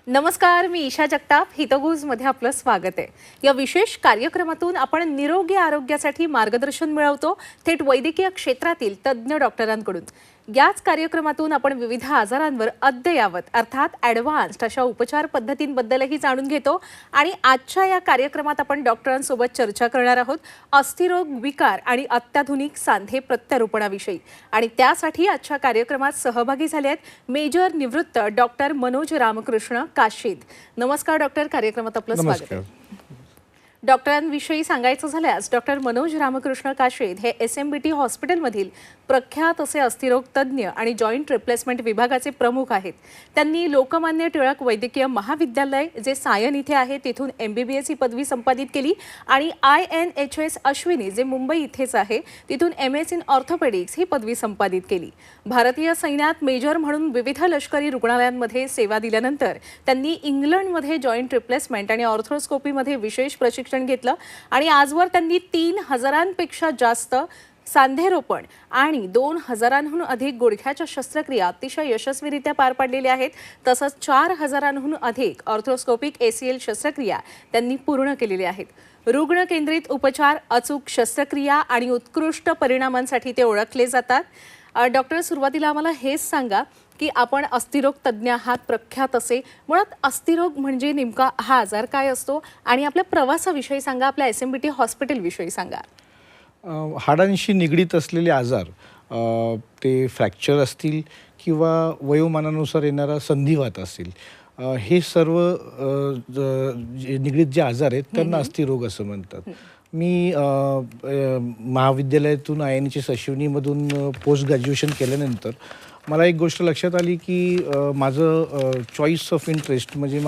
नमस्कार, मी ईशा जगताप. हितगुजमध्ये आपलं स्वागत आहे. या विशेष कार्यक्रमातून आपण निरोगी आरोग्यासाठी मार्गदर्शन मिळवतो, थेट वैद्यकीय क्षेत्रातील तज्ज्ञ डॉक्टरांकडून. याच कार्यक्रमातून आपण विविध आजारांवर अद्ययावत अर्थात ॲडव्हान्स्ड अशा उपचार पद्धतींबद्दलही जाणून घेतो. आणि आजच्या या कार्यक्रमात आपण डॉक्टरांसोबत चर्चा करणार आहोत अस्थिरोग, विकार आणि अत्याधुनिक सांधे प्रत्यारोपणाविषयी. आणि त्यासाठी आजच्या कार्यक्रमात सहभागी झाले आहेत मेजर निवृत्त डॉक्टर मनोज रामकृष्ण काशीद. नमस्कार डॉक्टर, कार्यक्रमात आपलं स्वागत आहे. डॉक्टरांविषयी सांगायचं झाल्यास डॉक्टर मनोज रामकृष्ण काशीद हे SMBT हॉस्पिटलमधील प्रख्यात असे अस्थिरोग तज्ज्ञ आणि जॉईंट रिप्लेसमेंट विभागाचे प्रमुख आहेत. त्यांनी लोकमान्य टिळक वैद्यकीय महाविद्यालय जे सायन इथे आहे तिथून MBBS ही पदवी संपादित केली आणि INHS अश्विनी जे मुंबई इथेच आहे तिथून MS इन ऑर्थोपेडिक्स ही पदवी संपादित केली. भारतीय सैन्यात मेजर म्हणून विविध लष्करी रुग्णालयांमध्ये सेवा दिल्यानंतर त्यांनी इंग्लंडमध्ये जॉईंट रिप्लेसमेंट आणि ऑर्थोस्कोपीमध्ये विशेष प्रशिक्षण घेतलं आणि आजवर त्यांनी 3000पेक्षा जास्त सांधेरोपण आणि 2000हून अधिक गुडघ्याच्या शस्त्रक्रिया अतिशय यशस्वीरित्या पार पाडलेल्या आहेत. तसंच 4000हून अधिक ऑर्थोस्कोपिक ACL शस्त्रक्रिया त्यांनी पूर्ण केलेल्या आहेत. रुग्ण केंद्रित उपचार, अचूक शस्त्रक्रिया आणि उत्कृष्ट परिणामांसाठी ते ओळखले जातात. डॉक्टर, सुरुवातीला आम्हाला हेच सांगा की आपण अस्थिरोग तज्ज्ञ आहात, प्रख्यात असे. मुळात अस्थिरोग म्हणजे नेमका हा आजार काय असतो आणि आपल्या प्रवासाविषयी सांगा, आपल्या SMBT हॉस्पिटलविषयी सांगा. हाडांशी निगडीत असलेले आजार, ते फ्रॅक्चर असतील किंवा वयोमानानुसार येणारा संधिवात असेल, हे सर्व निगडीत जे आजार आहेत त्यांना अस्थिरोग असं म्हणतात. मी महाविद्यालयातून INHS अश्विनीमधून पोस्ट ग्रॅज्युएशन केल्यानंतर मला एक गोष्ट लक्षात आली की माझं चॉईस ऑफ इंटरेस्ट म्हणजे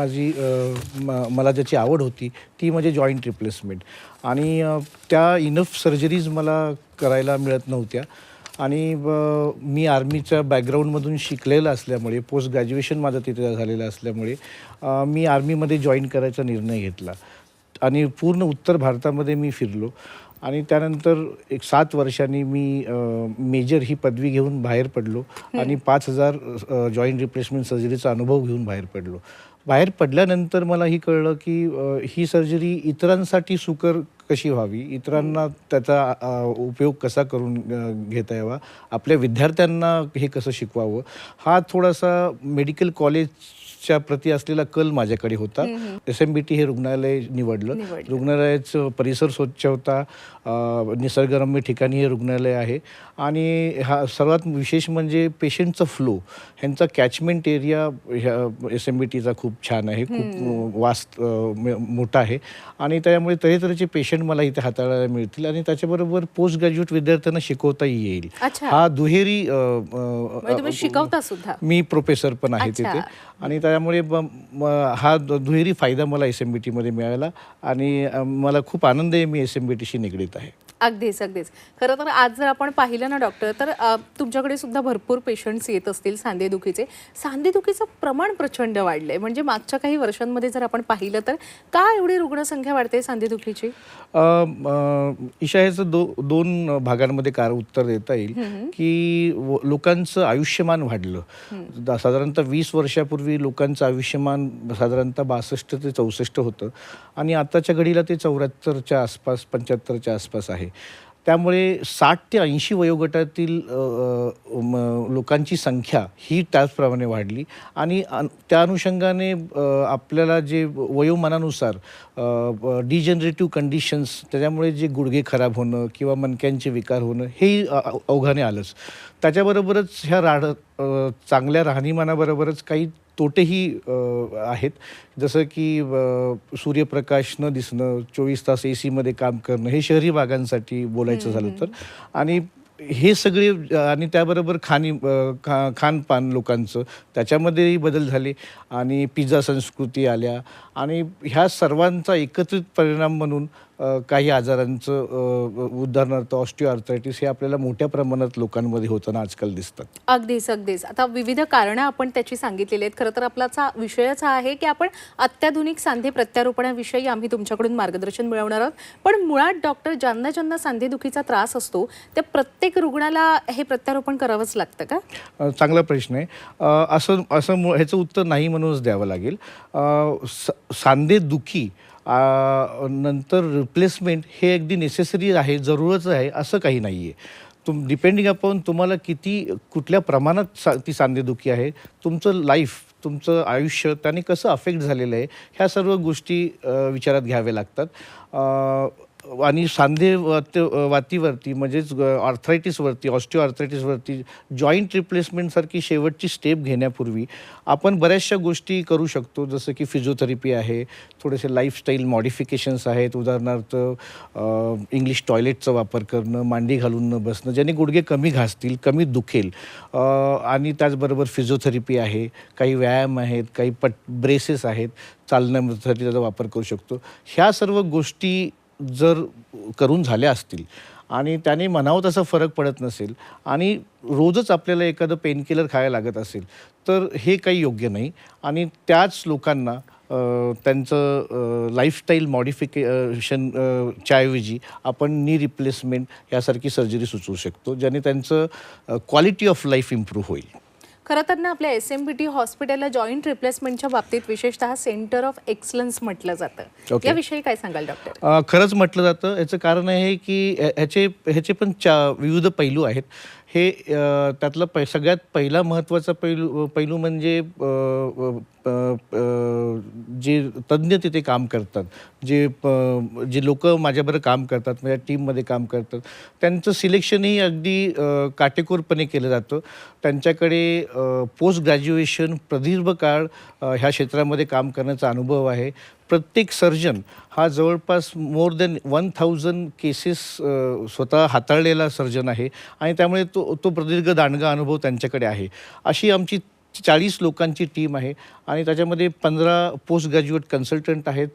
मला ज्याची आवड होती ती म्हणजे जॉईंट रिप्लेसमेंट. आणि त्या इनफ सर्जरीज मला करायला मिळत नव्हत्या. आणि मी आर्मीच्या बॅकग्राऊंडमधून शिकलेलं असल्यामुळे, पोस्ट ग्रॅज्युएशन माझं तिथे झालेलं असल्यामुळे मी आर्मीमध्ये जॉईन करायचा निर्णय घेतला आणि पूर्ण उत्तर भारतामध्ये मी फिरलो. आणि त्यानंतर एक 7 वर्षांनी मी मेजर ही पदवी घेऊन बाहेर पडलो आणि 5000 जॉईंट रिप्लेसमेंट सर्जरीचा अनुभव घेऊन बाहेर पडलो. बाहेर पडल्यानंतर मला ही कळलं की ही सर्जरी इतरांसाठी सुकर कशी व्हावी, इतरांना त्याचा उपयोग कसा करून घेता यावा, आपल्या विद्यार्थ्यांना हे कसं शिकवावं, हा थोडासा मेडिकल कॉलेजच्या प्रती असलेला कल माझ्याकडे होता. SMBT हे रुग्णालय निवडलं. रुग्णालयाचं परिसर स्वच्छ होता, निसर्गरम्य ठिकाणी हे रुग्णालय आहे. आणि हा सर्वात विशेष म्हणजे पेशंटचा फ्लो, ह्यांचा कॅचमेंट एरिया ह्या SMBTचा खूप छान आहे, खूप वास्ट मोठा आहे. आणि त्यामुळे तऱ्हेतऱ्हेचे पेशंट मला इथे हाताळायला मिळतील आणि त्याच्याबरोबर पोस्ट ग्रॅज्युएट विद्यार्थ्यांना शिकवताही येईल. हा दुहेरी शिकवता सुद्धा, मी प्रोफेसर पण आहे तिथे. आणि त्यामुळे हा दुहेरी फायदा मला SMBT मध्ये मिळाला आणि मला खूप आनंद आहे, मी SMBTशी निगडीत आहे. अगदीच अगदीच. खरं तर आज जर आपण पाहिलं ना डॉक्टर, तर तुमच्याकडे सुद्धा भरपूर पेशंट्स येत असतील सांधेदुखीचे. सांधेदुखीचं प्रमाण प्रचंड वाढलंय. म्हणजे मागच्या काही वर्षांमध्ये जर आपण पाहिलं तर का एवढी रुग्णसंख्या वाढते सांधेदुखीची? ईशा, ह्याचं दोन भागांमध्ये उत्तर देता येईल की लोकांचं आयुष्यमान वाढलं. साधारणतः 20 वर्षापूर्वी लोकांचं आयुष्यमान साधारणतः 62 ते 64 होतं आणि आताच्या घडीला ते 74च्या आसपास, 75च्या आसपास आहे. त्यामुळे 60 ते 80 वयोगटातील लोकांची संख्या ही त्याचप्रमाणे वाढली. आणि त्या अनुषंगाने आपल्याला जे वयोमानानुसार डिजनरेटिव्ह कंडिशन्स, त्याच्यामुळे जे गुडघे खराब होणं किंवा मणक्यांचे विकार होणं हे अवघाने आलंच. त्याच्याबरोबरच ह्या चांगल्या राहणीमानाबरोबरच काही तोटेही आहेत. जसं की सूर्यप्रकाश न दिसणं, 24 तास AC मध्ये काम करणं, हे शहरी भागांसाठी बोलायचं झालं तर. आणि हे सगळे आणि त्याबरोबर खानपान लोकांचं त्याच्यामध्येही बदल झाले आणि पिझ्झा संस्कृती आल्या आणि ह्या सर्वांचा एकत्रित परिणाम म्हणून काही आजारांचं उदाहरणार्थ ऑस्टिओआर्थरायटिस हे आपल्याला मोठ्या प्रमाणात लोकांमध्ये होताना आजकाल दिसतात. अगदीच अगदीच. आता विविध कारणं आपण त्याची सांगितलेली आहेत. खरं तर आपलाचा विषयच हा आहे की आपण अत्याधुनिक सांधे प्रत्यारोपणाविषयी आम्ही तुमच्याकडून मार्गदर्शन मिळवणार आहोत. पण मुळात डॉक्टर ज्यांना ज्यांना सांधेदुखीचा त्रास असतो त्या प्रत्येक रुग्णाला हे प्रत्यारोपण करावंच लागतं का? चांगला प्रश्न आहे. असं असं ह्याचं उत्तर नाही म्हणूनच द्यावं लागेल. सांधेदुखी नंतर रिप्लेसमेंट हे अगदी नेसेसरी आहे, जरूरच आहे असं काही नाही आहे. डिपेंडिंग अपॉन तुम्हाला कुठल्या प्रमाणात ती सांधेदुखी आहे, तुमचं लाईफ, तुमचं आयुष्य त्याने कसं अफेक्ट झालेलं आहे, ह्या सर्व गोष्टी विचारात घ्याव्या लागतात. आणि वातीवरती म्हणजेच आर्थरायटिसवरती, ऑस्टिओआर्थरायटिसवरती जॉईंट रिप्लेसमेंटसारखी शेवटची स्टेप घेण्यापूर्वी आपण बऱ्याचशा गोष्टी करू शकतो. जसं की फिजिओथेरपी आहे, थोडेसे लाईफस्टाईल मॉडिफिकेशन्स आहेत. उदाहरणार्थ इंग्लिश टॉयलेटचा वापर करणं, मांडी घालून न बसणं, ज्याने गुडघे कमी घासतील, कमी दुखेल. आणि त्याचबरोबर फिजिओथेरपी आहे, काही व्यायाम आहेत, काही ब्रेसेस आहेत, चालण्यासाठी त्याचा वापर करू शकतो. ह्या सर्व गोष्टी जर करून झाल्या असतील आणि त्याने म्हणावं तसा फरक पडत नसेल आणि रोजच आपल्याला एखादं पेनकिलर खायला लागत असेल तर हे काही योग्य नाही. आणि त्याच लोकांना त्यांचं लाईफस्टाईल मॉडिफिकेशनच्या ऐवजी आपण नी रिप्लेसमेंट यासारखी सर्जरी सुचवू शकतो, ज्याने त्यांचं क्वालिटी ऑफ लाईफ इम्प्रूव्ह होईल. खरं तर ना आपल्या SMBT हॉस्पिटलला जॉईंट रिप्लेसमेंटच्या बाबतीत विशेषतः सेंटर ऑफ एक्सलन्स म्हटलं जातं. Okay. याविषयी काय सांगाल डॉक्टर? खरंच म्हटलं जातं. याचं कारण आहे की ह्याचे पण विविध पैलू आहेत. हे त्यातला सगळ्यात पहिला महत्त्वाचा पैलू म्हणजे जे तज्ज्ञ तिथे काम करतात, जे लोक माझ्याबरोबर काम करतात, माझ्या टीममध्ये काम करतात, त्यांचं सिलेक्शनही अगदी काटेकोरपणे केलं जातं. त्यांच्याकडे पोस्ट ग्रॅज्युएशन प्रदीर्घ काळ ह्या क्षेत्रामध्ये काम करण्याचा अनुभव आहे. प्रत्येक सर्जन हा जवळपास मोर दॅन 1000 केसेस स्वतः हाताळलेला सर्जन आहे आणि त्यामुळे तो प्रदीर्घ दांडगा अनुभव त्यांच्याकडे आहे. अशी आमची 40 लोकांची टीम आहे आणि त्याच्यामध्ये 15 पोस्ट ग्रॅज्युएट कन्सल्टंट आहेत.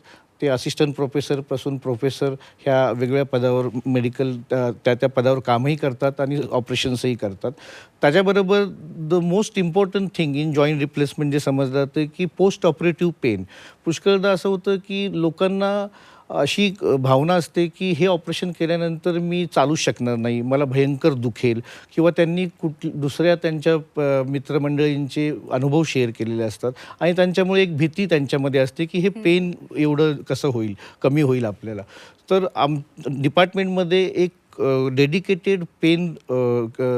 ते असिस्टंट प्रोफेसरपासून प्रोफेसर ह्या वेगवेगळ्या पदावर मेडिकल त्या पदावर कामही करतात आणि ऑपरेशन्सही करतात. त्याच्याबरोबर the most important thing in joint replacement जे समजलं जातं की पोस्ट ऑपरेटिव्ह पेन. पुष्कळदा असं होतं की लोकांना अशी भावना असते की हे ऑपरेशन केल्यानंतर मी चालूच शकणार नाही, मला भयंकर दुखेल, किंवा त्यांनी दुसऱ्या त्यांच्या मित्रमंडळींचे अनुभव शेअर केलेले असतात आणि त्यांच्यामुळे एक भीती त्यांच्यामध्ये असते की हे पेन एवढं कसं होईल, कमी होईल आपल्याला. तर डिपार्टमेंटमध्ये एक डेडिकेटेड पेन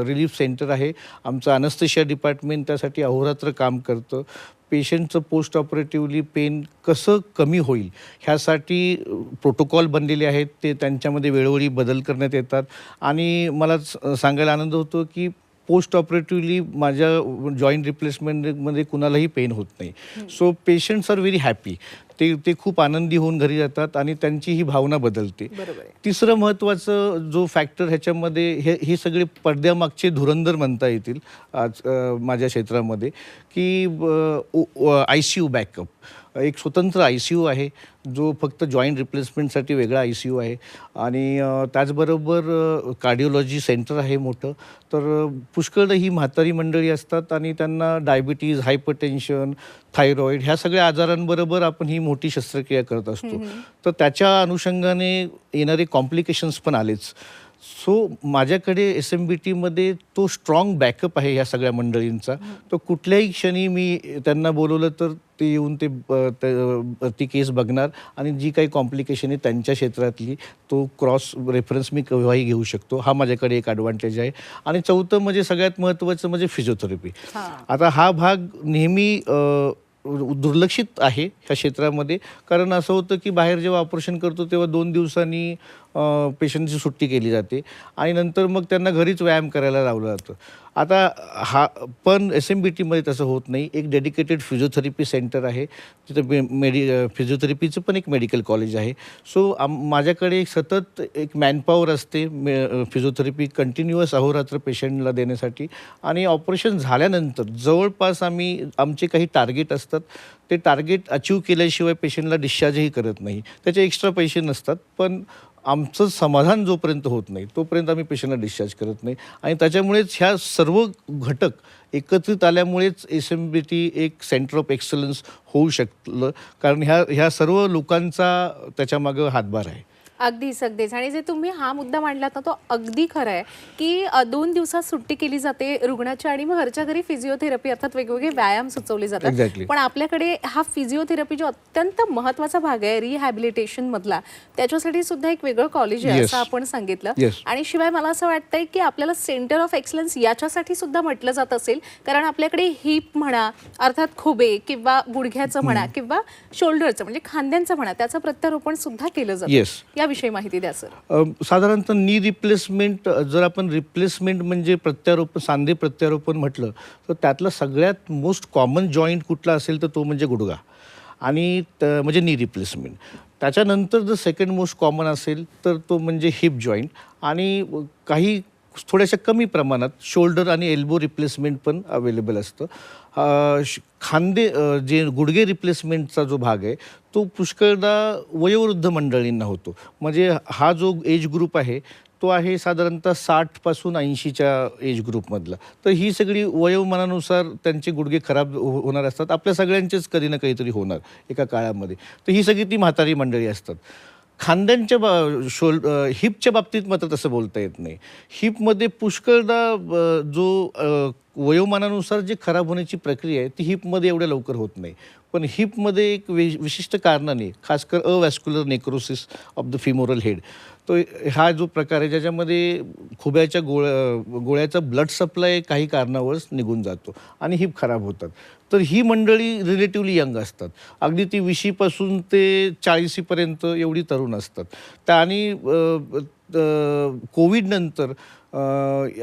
रिलीफ सेंटर आहे. आमचं अनस्थेशिया डिपार्टमेंट त्यासाठी अहोरात्र काम करतं. पेशंटचं पोस्ट ऑपरेटिव्हली पेन कसं कमी होईल ह्यासाठी प्रोटोकॉल बनलेले आहेत. ते त्यांच्यामध्ये वेळोवेळी बदल करण्यात येतात आणि मला सांगायला आनंद होतो की पोस्ट ऑपरेटिव्हली माझ्या जॉईंट रिप्लेसमेंटमध्ये कुणालाही पेन होत नाही. So patients are very happy. ते खूप आनंदी होऊन घरी जातात आणि त्यांची ही भावना बदलते. तिसरं महत्त्वाचं जो फॅक्टर ह्याच्यामध्ये हे सगळे पडद्यामागचे धुरंधर म्हणता येतील आज माझ्या क्षेत्रामध्ये की ICU बॅकअप. एक स्वतंत्र ICU आहे जो फक्त जॉईंट रिप्लेसमेंटसाठी वेगळा ICU आहे आणि त्याचबरोबर कार्डिओलॉजी सेंटर आहे मोठं. तर पुष्कळ ही म्हातारी मंडळी असतात आणि त्यांना डायबिटीज, हायपरटेन्शन, थायरॉईड ह्या सगळ्या आजारांबरोबर आपण ही मोठी शस्त्रक्रिया करत असतो. तर त्याच्या अनुषंगाने येणारे कॉम्प्लिकेशन्स पण आलेच. सो माझ्याकडे SMBTमध्ये तो स्ट्रॉंग बॅकअप आहे ह्या सगळ्या मंडळींचा. तर कुठल्याही क्षणी मी त्यांना बोलवलं तर ते येऊन ती केस बघणार आणि जी काही कॉम्प्लिकेशन आहे त्यांच्या क्षेत्रातली तो क्रॉस रेफरन्स मी केव्हाही घेऊ शकतो. हा माझ्याकडे एक ॲडव्हान्टेज आहे. आणि चौथं म्हणजे सगळ्यात महत्त्वाचं म्हणजे फिजिओथेरपी. आता हा भाग नेहमी दुर्लक्षित आहे ह्या क्षेत्रामध्ये. कारण असं होतं की बाहेर जेव्हा ऑपरेशन करतो तेव्हा 2 दिवसांनी पेशंटची सुट्टी केली जाते आणि नंतर मग त्यांना घरीच व्यायाम करायला लावलं जातं. आता पण SMBTमध्ये तसं होत नाही. एक डेडिकेटेड फिजिओथेरपी सेंटर आहे. तिथं फिजिओथेरपीचं पण एक मेडिकल कॉलेज आहे. सो माझ्याकडे सतत एक मॅनपॉवर असते फिजिओथेरपी कंटिन्युअस अहोरात्र पेशंटला देण्यासाठी. आणि ऑपरेशन झाल्यानंतर जवळपास आमचे काही टार्गेट असतात. ते टार्गेट अचीव केल्याशिवाय पेशंटला डिस्चार्जही करत नाही. त्याचे एक्स्ट्रा पैसे नसतात, पण आमचं समाधान जोपर्यंत होत नाही तोपर्यंत आम्ही पेशंटला डिस्चार्ज करत नाही. आणि त्याच्यामुळेच ह्या सर्व घटक एकत्रित आल्यामुळेच SMBT एक सेंटर ऑफ एक्सलन्स होऊ शकलं, कारण ह्या सर्व लोकांचा त्याच्यामागं हातभार आहे. अगदीच. आणि जे तुम्ही हा मुद्दा मांडलात ना, तो अगदी खरं आहे की 2 दिवसात सुट्टी केली जाते रुग्णाची आणि मग घरच्या घरी फिजिओथेरपी अर्थात वेगवेगळे व्यायाम सुचवले जातात. Exactly. पण आपल्याकडे हा फिजिओथेरपी जो अत्यंत महत्त्वाचा भाग आहे रिहॅबिलिटेशन मधला, त्याच्यासाठी सुद्धा एक वेगळं कॉलेज आहे Yes. असं आपण सांगितलं. Yes. आणि शिवाय मला असं वाटतंय की आपल्याला सेंटर ऑफ एक्सलन्स याच्यासाठी सुद्धा म्हटलं जात असेल, कारण आपल्याकडे हिप म्हणा, अर्थात खुबे किंवा गुडघ्याचं म्हणा किंवा शोल्डरचं म्हणजे खांद्यांचं म्हणा, त्याचं प्रत्यारोपण सुद्धा केलं जातं. Yes. याविषयी माहिती द्या सर. साधारणतः नी रिप्लेसमेंट, जर आपण रिप्लेसमेंट म्हणजे प्रत्यारोपण, सांधे प्रत्यारोपण म्हटलं तर त्यातलं सगळ्यात मोस्ट कॉमन जॉईंट कुठला असेल तर तो म्हणजे गुडघा आणि म्हणजे नी रिप्लेसमेंट. त्याच्यानंतर जर सेकंड मोस्ट कॉमन असेल तर तो म्हणजे हिप जॉईंट आणि काही थोड्याशा कमी प्रमाणात शोल्डर आणि एल्बो रिप्लेसमेंट पण अवेलेबल असतं. खांदे जे गुडघे रिप्लेसमेंटचा जो भाग आहे तो पुष्कळदा वयोवृद्ध मंडळींना होतो. म्हणजे हा जो एज ग्रुप आहे तो आहे साधारणतः 60 पासून 80च्या एज ग्रुपमधला. तर ही सगळी वयोमानानुसार त्यांचे गुडघे खराब होणार असतात. आपल्या सगळ्यांचेच कधी ना काहीतरी होणार एका काळामध्ये. तर ही सगळी ती म्हातारी मंडळी असतात. खांद्यांच्या हिपच्या बाबतीत मात्र तसं बोलता येत नाही. हिपमध्ये पुष्कळदा जो वयोमानानुसार जे खराब होण्याची प्रक्रिया आहे ती हिपमध्ये एवढ्या लवकर होत नाही. पण हिपमध्ये एक विशिष्ट कारणाने, खासकर avascular necrosis of the femoral head, तो हा जो प्रकार आहे ज्याच्यामध्ये खुब्याच्या गोळ्याचा ब्लड सप्लाय काही कारणावळ निघून जातो आणि हिप खराब होतात. तर ही मंडळी रिलेटिव्हली यंग असतात. अगदी ती 20पासून ते 40पर्यंत एवढी तरुण असतात. आणि कोविडनंतर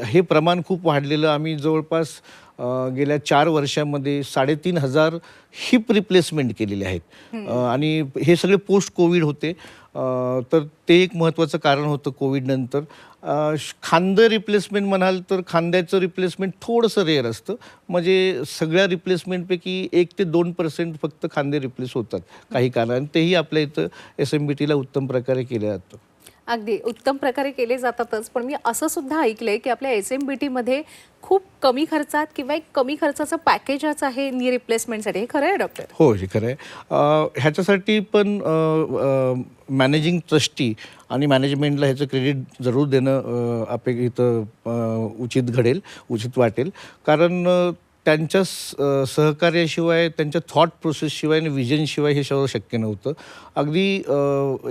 हे प्रमाण खूप वाढलेलं. आम्ही जवळपास गेल्या 4 वर्षामध्ये 3,500 हिप रिप्लेसमेंट केलेले आहेत. आणि हे सगळे पोस्ट कोविड होते. तर ते एक महत्त्वाचं कारण होतं कोविडनंतर. खांदं रिप्लेसमेंट म्हणाल तर खांद्याचं रिप्लेसमेंट थोडंसं रेअर असतं. म्हणजे सगळ्या रिप्लेसमेंटपैकी 1 ते 2% फक्त खांदे रिप्लेस होतात काही कारणाने. तेही आपल्या इथं SMBTला उत्तम प्रकारे केलं जातं. अगदी उत्तम प्रकारे केले जातातच. पण मी असं सुद्धा ऐकलंय की आपल्या SMBTमध्ये खूप कमी खर्चात किंवा एक कमी खर्चाचं पॅकेजच आहे नी रिप्लेसमेंटसाठी. हे खरं आहे डॉक्टर? हो, हे खरं आहे. ह्याच्यासाठी पण मॅनेजिंग ट्रस्टी आणि मॅनेजमेंटला ह्याचं क्रेडिट जरूर देणं इथं उचित वाटेल. कारण त्यांच्या सहकार्याशिवाय, त्यांच्या थॉट प्रोसेसशिवाय आणि विजनशिवाय हे सगळं शक्य नव्हतं. अगदी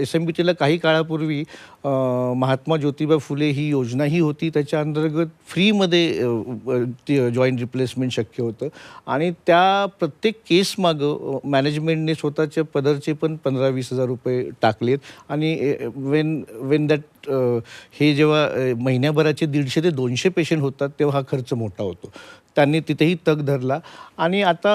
SMBTला काही काळापूर्वी महात्मा ज्योतिबा फुले ही योजनाही होती. त्याच्या अंतर्गत फ्रीमध्ये जॉईंट रिप्लेसमेंट शक्य होतं. आणि त्या प्रत्येक केसमागं मॅनेजमेंटने स्वतःच्या पदरचे पण 15-20 हजार रुपये टाकलेत. आणि वेन दॅट हे जेव्हा महिन्याभराचे 150 ते 200 पेशंट होतात तेव्हा हा खर्च मोठा होतो. त्यांनी तिथेही तग धरला. आणि आता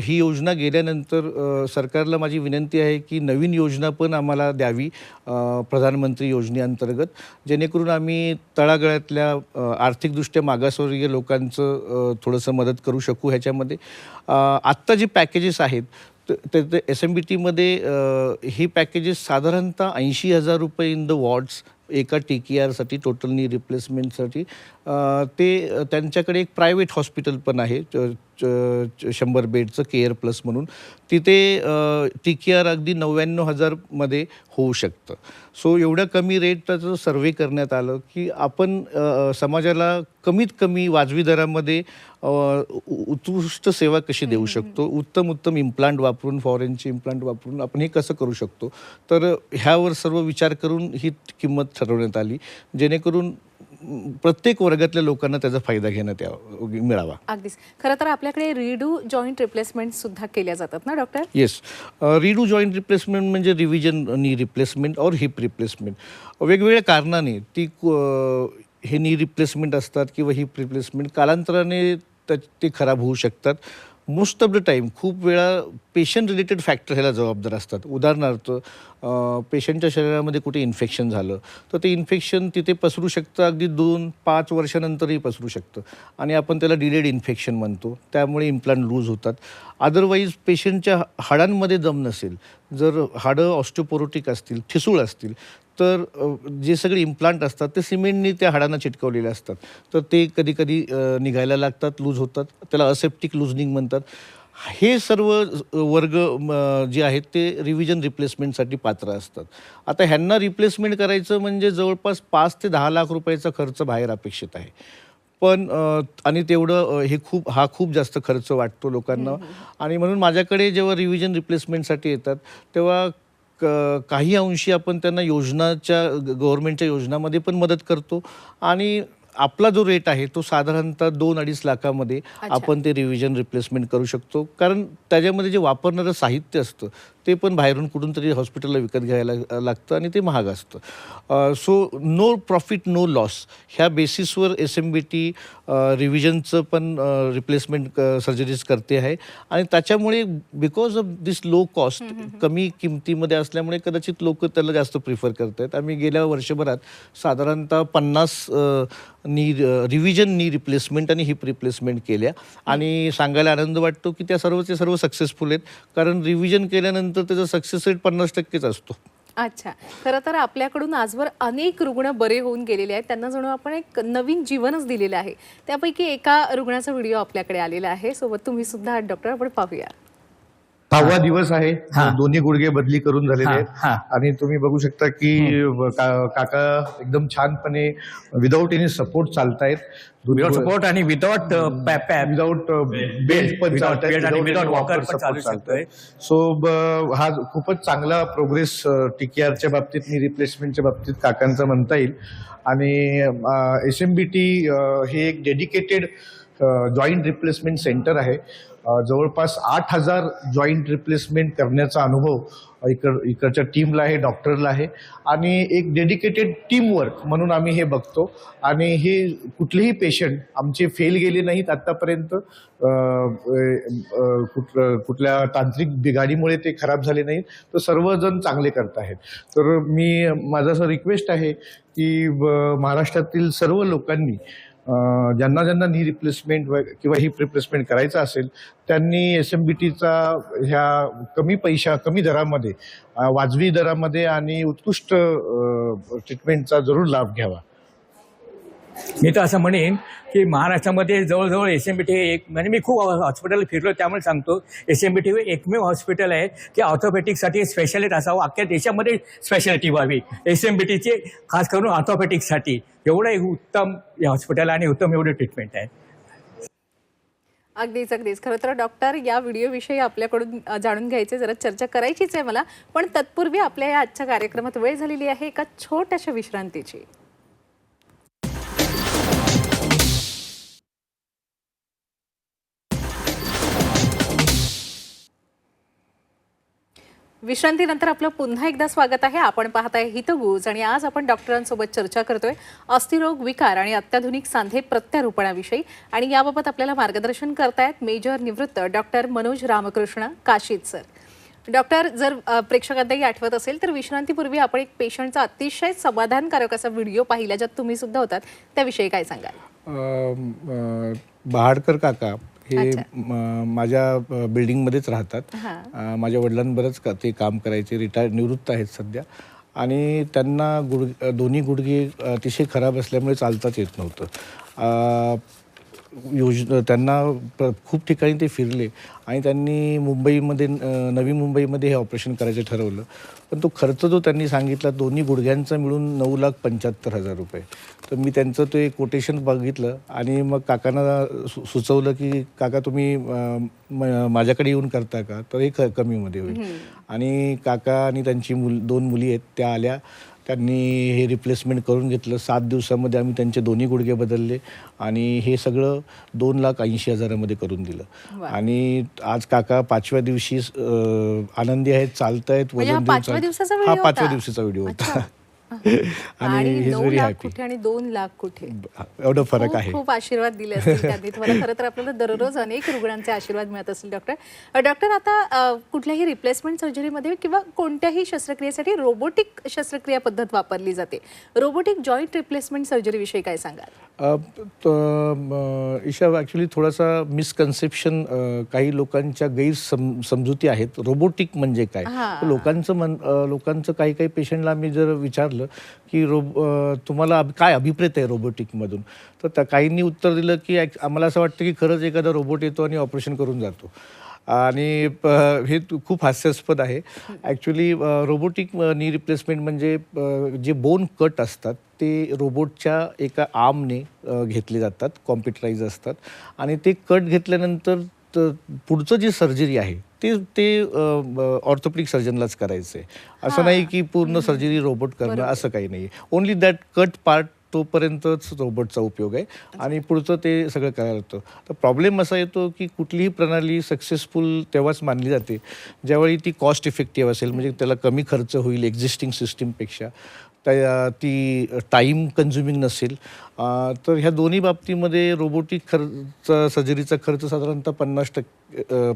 ही योजना गेल्यानंतर सरकारला माझी विनंती आहे की नवीन योजना पण आम्हाला द्यावी प्रधानमंत्री योजनेअंतर्गत, जेणेकरून आम्ही तळागाळातल्या आर्थिकदृष्ट्या मागासवर्गीय लोकांचं थोडंसं मदत करू शकू ह्याच्यामध्ये. आत्ता जे पॅकेजेस आहेत तर SMBTमध्ये ही पॅकेजेस साधारणतः 80,000 रुपये इन द वॉर्ड्स एका TKRसाठी, टोटल नी रिप्लेसमेंटसाठी. ते त्यांच्याकडे एक प्रायव्हेट हॉस्पिटल पण आहे 100 बेडचं केअर प्लस म्हणून. तिथे TKR अगदी 99,000मध्ये होऊ शकतं. सो एवढ्या कमी रेटचं सर्वे करण्यात आलं की आपण समाजाला कमीत कमी वाजवी दरामध्ये उत्कृष्ट सेवा कशी देऊ शकतो, उत्तम इम्प्लांट वापरून, फॉरेनचे इम्प्लांट वापरून आपण हे कसं करू शकतो. तर ह्यावर सर्व विचार करून ही किंमत ठरवण्यात आली, जेणेकरून प्रत्येक वर्गातल्या लोकांना त्याचा फायदा घेण्यात मिळावा. अगदीच. खरं तर आपल्याकडे रीडू जॉईंट रिप्लेसमेंट सुद्धा केल्या जातात ना doctor? Yes. Redo joint replacement म्हणजे रिव्हिजन नी रिप्लेसमेंट और हिप रिप्लेसमेंट. वेगवेगळ्या कारणाने हे नी रिप्लेसमेंट असतात किंवा हिप रिप्लेसमेंट कालांतराने ते खराब होऊ शकतात. मोस्ट ऑफ द टाईम खूप वेळा पेशंट रिलेटेड फॅक्टर ह्याला जबाबदार असतात. उदाहरणार्थ पेशंटच्या शरीरामध्ये कुठे इन्फेक्शन झालं तर ते इन्फेक्शन तिथे पसरू शकतं, अगदी 2-5 वर्षानंतरही पसरू शकतं आणि आपण त्याला डिलेड इन्फेक्शन म्हणतो. त्यामुळे इम्प्लांट लूज होतात. अदरवाईज पेशंटच्या हाडांमध्ये दम नसेल, जर हाडं ऑस्टिओपोरोटिक असतील, ठिसूळ असतील, तर जे सगळे इम्प्लांट असतात ते सिमेंटनी त्या हाडांना चिटकवलेले असतात. तर ते कधी निघायला लागतात, लूज होतात. त्याला असेप्टिक लूजनिंग म्हणतात. हे सर्व वर्ग जे आहेत ते रिव्हिजन रिप्लेसमेंटसाठी पात्र असतात. आता ह्यांना रिप्लेसमेंट करायचं म्हणजे जवळपास 5 ते 10 लाख रुपयाचा खर्च बाहेर अपेक्षित आहे. पण आणि तेवढं हा खूप जास्त खर्च वाटतो लोकांना. आणि म्हणून माझ्याकडे जेव्हा रिव्हिजन रिप्लेसमेंटसाठी येतात तेव्हा काही अंशी आपण त्यांना गव्हर्नमेंटच्या योजनामध्ये पण मदत करतो आणि आपला जो रेट आहे तो साधारणतः 2-2.5 लाखामध्ये आपण ते रिव्हिजन रिप्लेसमेंट करू शकतो. कारण त्याच्यामध्ये जे वापरणारं साहित्य असतं ते पण बाहेरून कुठून तरी हॉस्पिटलला विकत घ्यायला लागतं आणि ते महाग असतं. So no profit no loss ह्या बेसिसवर SMBT रिव्हिजनचं पण रिप्लेसमेंट सर्जरीज करते आहे आणि त्याच्यामुळे because of this low cost, कमी किमतीमध्ये असल्यामुळे कदाचित लोक त्याला जास्त प्रिफर करत आहेत. आम्ही गेल्या वर्षभरात साधारणतः 50 रिव्हिजन नी रिप्लेसमेंट आणि हिप रिप्लेसमेंट केल्या आणि सांगायला आनंद वाटतो की त्या सर्व सक्सेसफुल आहेत. कारण रिव्हिजन केल्यानंतर त्याचा सक्सेस रेट 50% असतो. अच्छा. खरं तर आपल्याकडून आजवर अनेक रुग्ण बरे होऊन गेलेले आहेत. त्यांना जणू आपण एक नवीन जीवनच दिलेलं आहे. त्यापैकी एका रुग्णाचा व्हिडिओ आपल्याकडे आलेला आहे. सोबत तुम्ही सुद्धा आहात डॉक्टर, आपण पाहूया. 6वा दिवस आहे. दोन्ही गुडघे बदली करून झालेले आहेत आणि तुम्ही बघू शकता की काका एकदम छानपणे विदाऊट एनी सपोर्ट चालतायत. विदाउट सपोर्ट आणि विदाउट विदाऊट बेल्ट पण चालतायत आणि विदाउट वॉकर पण चालू शकतोय. सो हा खूपच चांगला प्रोग्रेस TKRच्या बाबतीत नी रिप्लेसमेंटच्या बाबतीत काकांचा म्हणता येईल. आणि SMBT हे एक डेडिकेटेड जॉईंट रिप्लेसमेंट सेंटर आहे. जवळपास 8,000 जॉईंट रिप्लेसमेंट करण्याचा अनुभव इकडच्या टीमला आहे, डॉक्टरला आहे आणि एक डेडिकेटेड टीमवर्क म्हणून आम्ही हे बघतो. आणि हे कुठलेही पेशंट आमचे फेल गेले नाहीत आत्तापर्यंत. कुठल्या तांत्रिक बिघाडीमुळे ते खराब झाले नाहीत. तर सर्वजण चांगले करत आहेत. तर माझं असं रिक्वेस्ट आहे की महाराष्ट्रातील सर्व लोकांनी ज्यांना नी रिप्लेसमेंट किंवा हिप रिप्लेसमेंट करायचं असेल त्यांनी SMBTचा ह्या कमी दरामध्ये, वाजवी दरामध्ये आणि उत्कृष्ट ट्रीटमेंटचा जरूर लाभ घ्यावा. मी तर असं म्हणेन की महाराष्ट्रामध्ये जवळजवळ SMBT एक, म्हणजे मी खूप हॉस्पिटल फिरलो त्यामुळे सांगतो, SMBT हे एकमेव हॉस्पिटल आहे की ऑर्थोपेटिकसाठी स्पेशालिस्ट असावं. अख्ख्या देशामध्ये स्पेशालिटी व्हावी SMBTचे, खास करून ऑर्थोपेटिकसाठी. एवढं एक उत्तम हॉस्पिटल आणि उत्तम एवढी ट्रीटमेंट आहे. अगदीच अगदीच. खरं तर डॉक्टर, या व्हिडिओविषयी आपल्याकडून जाणून घ्यायचे, जरा चर्चा करायचीच आहे मला. पण तत्पूर्वी आपल्या या आजच्या कार्यक्रमात वेळ झालेली आहे एका छोट्याशा विश्रांतीची. विश्रांतीनंतर आपलं पुन्हा एकदा स्वागत आहे. आपण पाहताय हितगुज आणि आज आपण डॉक्टरांसोबत चर्चा करतोय अस्थिरोग, विकार आणि अत्याधुनिक सांधे प्रत्यारोपणाविषयी. आणि याबाबत आपल्याला मार्गदर्शन करतायत मेजर निवृत्त doctor Manoj Ramkrishna Kashid sir. Doctor, जर प्रेक्षकांनाही आठवत असेल तर विश्रांतीपूर्वी आपण एक पेशंटचा अतिशय समाधानकारक असा व्हिडिओ पाहिला ज्यात तुम्ही सुद्धा होतात. त्याविषयी काय सांगाल? बहाडकर काका हे माझ्या बिल्डिंगमध्येच राहतात. माझ्या वडिलांबरच ते काम करायचे, निवृत्त आहेत सध्या. आणि त्यांना दोन्ही गुडघे अतिशय खराब असल्यामुळे चालताच येत नव्हतं. त्यांना खूप ठिकाणी ते फिरले आणि त्यांनी नवी मुंबईमध्ये हे ऑपरेशन करायचं ठरवलं. पण तो खर्च जो त्यांनी सांगितला दोन्ही गुडघ्यांचा मिळून 9,75,000 रुपये. तर मी त्यांचं ते कोटेशन बघितलं आणि मग काकांना सुचवलं की काका तुम्ही माझ्याकडे येऊन करता का, तर हे कमीमध्ये होईल. आणि काका आणि त्यांची 2 मुली आहेत त्या आल्या त्यांनी हे रिप्लेसमेंट करून घेतलं. 7 दिवसामध्ये आम्ही त्यांचे दोन्ही गुडघे बदलले आणि हे सगळं 2,80,000 करून दिलं. वा. आणि आज काका 5व्या दिवशी आनंदी आहेत, चालतायत, म्हणजे हा वजन देऊन 5व्या दिवसाचा हा व्हिडिओ 5व्या होता? दिवसाचा व्हिडिओ होता. अच्छा. आणि he is 9 very lakh happy. कुठे आणि 2 लाख कुठे. एवढं फरक खूप आहे. खूप आशीर्वाद दिले असतील त्यांनी तुम्हाला. खरं तर आपल्याला दररोज अनेक रुग्णांचे आशीर्वाद मिळत असतील डॉक्टर. डॉक्टर, आता कुठल्याही रिप्लेसमेंट सर्जरीमध्ये किंवा कोणत्याही शस्त्रक्रियेसाठी रोबोटिक शस्त्रक्रिया पद्धत वापरली जाते. रोबोटिक जॉईंट रिप्लेसमेंट सर्जरीविषयी काय सांगाल? ईशा, ॲक्च्युली थोडासा मिसकन्सेप्शन, काही लोकांच्या समजुती आहेत. रोबोटिक म्हणजे काय? हां. लोकांचं काही काही पेशंटला मी जर विचारलं की तुम्हाला काय अभिप्रेत आहे रोबोटिकमधून, तर त्या काहींनी उत्तर दिलं की आम्हाला असं वाटतं की खरंच एखादा रोबोट येतो आणि ऑपरेशन करून जातो. आणि हे खूप हास्यास्पद आहे. ॲक्च्युली रोबोटिक नी रिप्लेसमेंट म्हणजे जे बोन कट असतात ते रोबोटच्या एका आर्मने घेतले जातात, कॉम्प्युटराईज असतात. आणि ते कट घेतल्यानंतर पुढचं जी सर्जरी आहे ते ऑर्थोपेडिक सर्जनलाच करायचं आहे. असं नाही की पूर्ण सर्जरी रोबोट करणं, असं काही नाही. ओन्ली दॅट कट पार्ट तोपर्यंतच रोबोटचा उपयोग आहे आणि पुढचं ते सगळं करायला लागतं. तर प्रॉब्लेम असा येतो की कुठलीही प्रणाली सक्सेसफुल तेव्हाच मानली जाते ज्यावेळी ती कॉस्ट इफेक्टिव्ह असेल, म्हणजे त्याला कमी खर्च होईल एक्झिस्टिंग सिस्टीमपेक्षा, ती टाईम कन्झ्युमिंग नसेल. तर ह्या दोन्ही बाबतीमध्ये रोबोटिक सर्जरीचा खर्च साधारणतः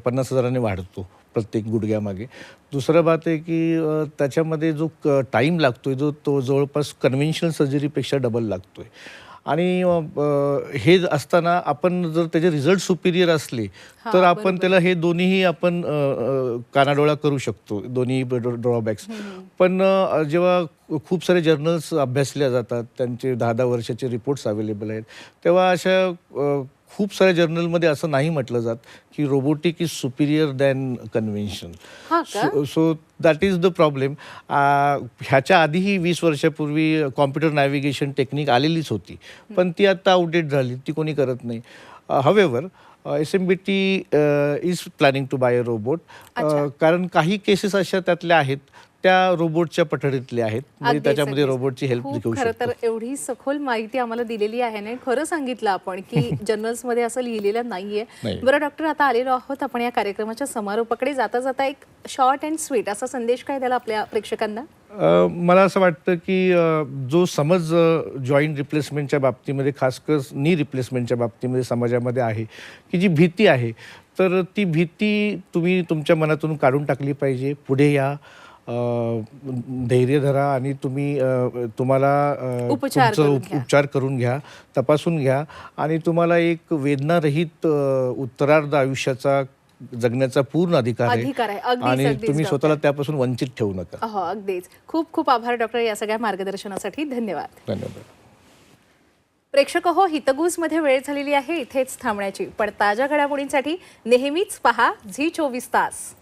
50,000ने वाढतो प्रत्येक गुडघ्यामागे. दुसरं बात आहे की त्याच्यामध्ये जो टाईम लागतोय तो जवळपास कन्व्हेन्शनल सर्जरीपेक्षा डबल लागतोय. आणि हे असताना आपण जर त्याचे रिझल्ट सुपिरियर असले तर आपण त्याला हे दोन्हीही आपण कानाडोळा करू शकतो, दोन्ही ड्रॉबॅक्स. पण जेव्हा खूप सारे जर्नल्स अभ्यासल्या जातात, त्यांचे 10-10 वर्षाचे रिपोर्ट्स अवेलेबल आहेत, तेव्हा अशा खूप साऱ्या जर्नलमध्ये असं नाही म्हटलं जात की robotic is Superior than convention. So that is the problem. ह्याच्या आधीही 20 वर्षापूर्वी कॉम्प्युटर नॅव्हिगेशन टेक्निक आलेलीच होती, पण ती आता आउटडेट झाली, ती कोणी करत नाही. हवेवर SMBT is planning to buy a robot, कारण काही केसेस अशा त्यातल्या आहेत त्या रोबोटच्या पठडीतल्या आहेत, म्हणजे त्याच्यामध्ये रोबोटची हेल्प घेऊ खरं तर शकतो. एवढी सखोल माहिती आम्हाला दिलेली आहे ना, खरं सांगितलं आपण की जर्नल्समध्ये असं लिहिलेलं नाहीये. बरं डॉक्टर, आता आलेलो आहोत आपण या कार्यक्रमाच्या समारोपाकडे. जाता जाता एक शॉर्ट अँड स्वीट असा संदेश काय द्याल आपल्या प्रेक्षकांना? मला असं वाटतं की जो समज जॉईंट रिप्लेसमेंटच्या बाबतीमध्ये, खासकर नी रिप्लेसमेंटच्या बाबतीमध्ये समाजामध्ये आहे की जी भीती आहे, तर ती भीती तुम्ही तुमच्या मनातून काढून टाकली पाहिजे. पुढे या, धैर्य धरा आणि तुम्हाला उपचार करून घ्या, तपासून घ्या आणि तुम्हाला एक वेदनारहित उत्तरार्ध आयुष्याचा जगण्याचा पूर्ण अधिकार आहे आणि तुम्ही स्वतःला त्यापासून वंचित ठेवू नका. हो, अगदीच. खूप खूप आभार डॉक्टर या सगळ्या मार्गदर्शनासाठी. धन्यवाद. धन्यवाद. प्रेक्षक हो, हितगुजमध्ये वेळ झालेली आहे इथेच थांबण्याची, पण ताज्या घडामोडींसाठी नेहमीच पहा झी 24 तास.